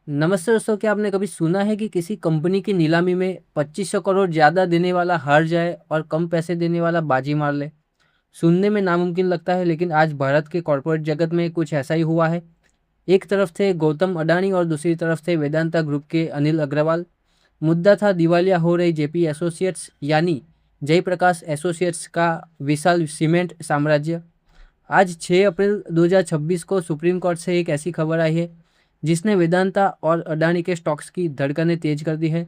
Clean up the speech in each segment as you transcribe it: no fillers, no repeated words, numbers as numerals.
नमस्ते दोस्तों, क्या आपने कभी सुना है कि किसी कंपनी की नीलामी में 2500 करोड़ ज़्यादा देने वाला हार जाए और कम पैसे देने वाला बाजी मार ले। सुनने में नामुमकिन लगता है, लेकिन आज भारत के कॉरपोरेट जगत में कुछ ऐसा ही हुआ है। एक तरफ थे गौतम अडानी और दूसरी तरफ थे वेदांता ग्रुप के अनिल अग्रवाल। मुद्दा था दिवालिया हो रही जेपी एसोसिएट्स यानी जयप्रकाश एसोसिएट्स का विशाल सीमेंट साम्राज्य। आज 6 अप्रैल 2026 को सुप्रीम कोर्ट से एक ऐसी खबर आई है जिसने वेदांता और अडानी के स्टॉक्स की धड़कनें तेज कर दी है।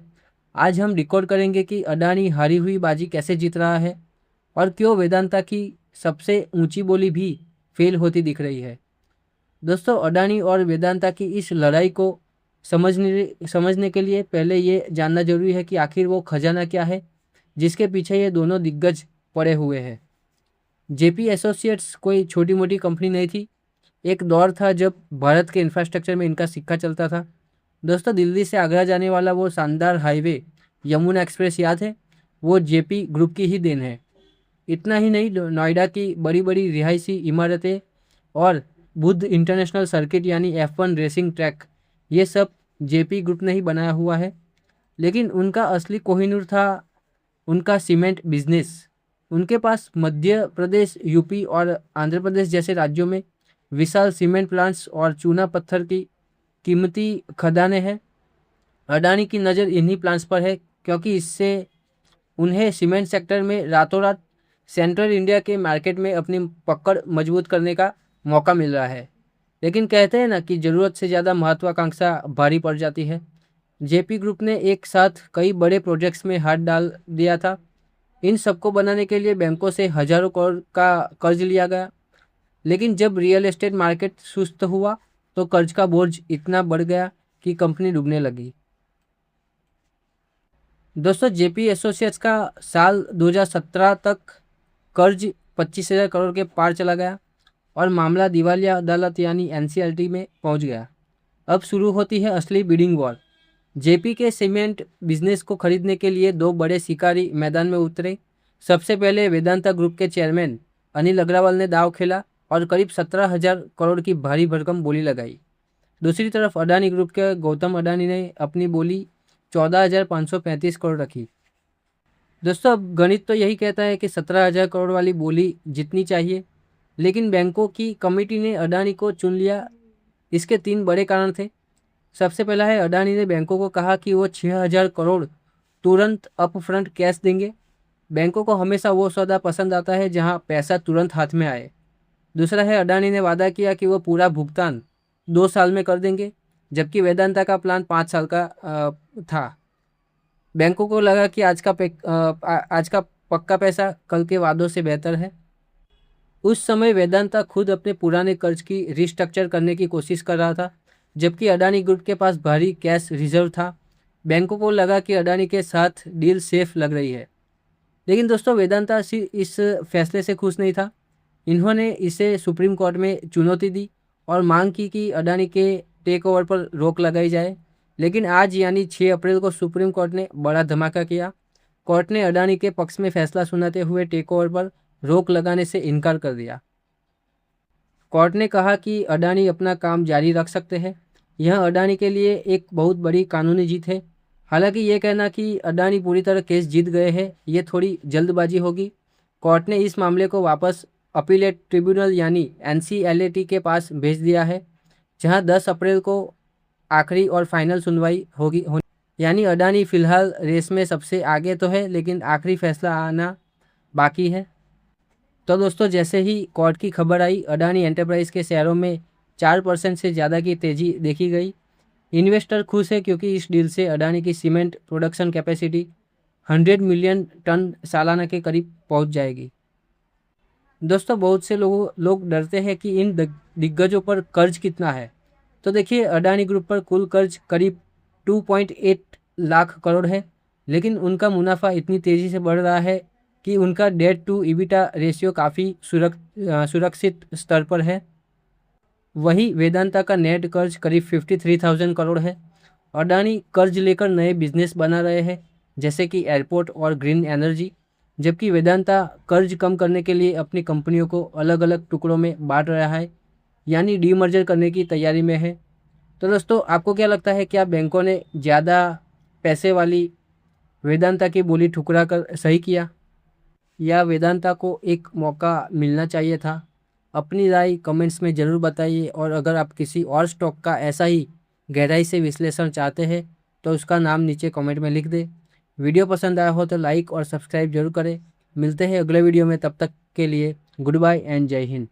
आज हम रिकॉर्ड करेंगे कि अडानी हारी हुई बाजी कैसे जीत रहा है और क्यों वेदांता की सबसे ऊंची बोली भी फेल होती दिख रही है। दोस्तों, अडानी और वेदांता की इस लड़ाई को समझने के लिए पहले ये जानना जरूरी है कि आखिर वो खजाना क्या है जिसके पीछे ये दोनों दिग्गज पड़े हुए हैं। जेपी एसोसिएट्स कोई छोटी मोटी कंपनी नहीं थी। एक दौर था जब भारत के इंफ्रास्ट्रक्चर में इनका सिक्का चलता था। दोस्तों, दिल्ली से आगरा जाने वाला वो शानदार हाईवे यमुना एक्सप्रेस याद है? वो जेपी ग्रुप की ही देन है। इतना ही नहीं, नोएडा की बड़ी बड़ी रिहायशी इमारतें और बुद्ध इंटरनेशनल सर्किट यानी F1 रेसिंग ट्रैक, ये सब जेपी ग्रुप ने ही बनाया हुआ है। लेकिन उनका असली कोहिनूर था उनका सीमेंट बिजनेस। उनके पास मध्य प्रदेश, यूपी और आंध्र प्रदेश जैसे राज्यों में विशाल सीमेंट प्लांट्स और चूना पत्थर की कीमती खदानें हैं। अडानी की नज़र इन्हीं प्लांट्स पर है, क्योंकि इससे उन्हें सीमेंट सेक्टर में रातों रात सेंट्रल इंडिया के मार्केट में अपनी पकड़ मजबूत करने का मौका मिल रहा है। लेकिन कहते हैं ना कि ज़रूरत से ज़्यादा महत्वाकांक्षा भारी पड़ जाती है। जेपी ग्रुप ने एक साथ कई बड़े प्रोजेक्ट्स में हाथ डाल दिया था। इन सबको बनाने के लिए बैंकों से हजारों करोड़ का कर्ज लिया गया। लेकिन जब रियल एस्टेट मार्केट सुस्त हुआ तो कर्ज का बोझ इतना बढ़ गया कि कंपनी डूबने लगी। दोस्तों, जेपी एसोसिएट्स का साल 2017 तक कर्ज 25,000 करोड़ के पार चला गया और मामला दिवालिया अदालत यानी एनसीएलटी में पहुंच गया। अब शुरू होती है असली बिडिंग वॉर। जेपी के सीमेंट बिजनेस को खरीदने के लिए दो बड़े शिकारी मैदान में उतरे। सबसे पहले वेदांता ग्रुप के चेयरमैन अनिल अग्रवाल ने दांव खेला और करीब 17,000 करोड़ की भारी भरकम बोली लगाई। दूसरी तरफ अडानी ग्रुप के गौतम अडानी ने अपनी बोली 14,535 करोड़ रखी। दोस्तों, अब गणित तो यही कहता है कि 17,000 करोड़ वाली बोली जितनी चाहिए, लेकिन बैंकों की कमेटी ने अडानी को चुन लिया। इसके तीन बड़े कारण थे। सबसे पहला है, अडानी ने बैंकों को कहा कि वो 6,000 करोड़ तुरंत अप फ्रंट कैश देंगे। बैंकों को हमेशा वो सौदा पसंद आता है जहां पैसा तुरंत हाथ में आए। दूसरा है, अडानी ने वादा किया कि वो पूरा भुगतान 2 साल में कर देंगे, जबकि वेदांता का प्लान 5 साल का था। बैंकों को लगा कि आज का पक्का पैसा कल के वादों से बेहतर है। उस समय वेदांता खुद अपने पुराने कर्ज की रिस्ट्रक्चर करने की कोशिश कर रहा था, जबकि अडानी ग्रुप के पास भारी कैश रिजर्व था। बैंकों को लगा कि अडानी के साथ डील सेफ लग रही है। लेकिन दोस्तों, वेदांता इस फैसले से खुश नहीं था। इन्होंने इसे सुप्रीम कोर्ट में चुनौती दी और मांग की कि अडानी के टेक ओवर पर रोक लगाई जाए। लेकिन आज यानी 6 अप्रैल को सुप्रीम कोर्ट ने बड़ा धमाका किया। कोर्ट ने अडानी के पक्ष में फैसला सुनाते हुए टेक ओवर पर रोक लगाने से इनकार कर दिया। कोर्ट ने कहा कि अडानी अपना काम जारी रख सकते हैं। यह अडानी के लिए एक बहुत बड़ी कानूनी जीत है। हालांकि ये कहना कि अडानी पूरी तरह केस जीत गए हैं, ये थोड़ी जल्दबाजी होगी। कोर्ट ने इस मामले को वापस अपीलेट ट्रिब्यूनल यानी एनसीएलटी के पास भेज दिया है, जहां 10 अप्रैल को आखिरी और फाइनल सुनवाई होगी। यानी अडानी फिलहाल रेस में सबसे आगे तो है, लेकिन आखिरी फैसला आना बाकी है। तो दोस्तों, जैसे ही कोर्ट की खबर आई, अडानी एंटरप्राइज के शेयरों में 4% से ज़्यादा की तेज़ी देखी गई। इन्वेस्टर खुश है क्योंकि इस डील से अडानी की cement production capacity 100 million ton सालाना के करीब पहुंच जाएगी। दोस्तों, बहुत से लोग डरते हैं कि इन दिग्गजों पर कर्ज कितना है। तो देखिए, अडानी ग्रुप पर कुल कर्ज करीब 2.8 लाख करोड़ है, लेकिन उनका मुनाफा इतनी तेज़ी से बढ़ रहा है कि उनका डेट टू इबिटा रेशियो काफ़ी सुरक्षित स्तर पर है। वहीं वेदांता का नेट कर्ज करीब 53,000 करोड़ है। अडानी कर्ज लेकर नए बिजनेस बना रहे हैं, जैसे कि एयरपोर्ट और ग्रीन एनर्जी, जबकि वेदांता कर्ज कम करने के लिए अपनी कंपनियों को अलग अलग टुकड़ों में बांट रहा है, यानी डीमर्जर करने की तैयारी में है। तो दोस्तों आपको क्या लगता है, क्या बैंकों ने ज़्यादा पैसे वाली वेदांता की बोली ठुकरा कर सही किया, या वेदांता को एक मौका मिलना चाहिए था? अपनी राय कमेंट्स में ज़रूर बताइए, और अगर आप किसी और स्टॉक का ऐसा ही गहराई से विश्लेषण चाहते हैं तो उसका नाम नीचे कमेंट में लिख दें। वीडियो पसंद आया हो तो लाइक और सब्सक्राइब जरूर करें। मिलते हैं अगले वीडियो में, तब तक के लिए गुड बाय एंड जय हिंद।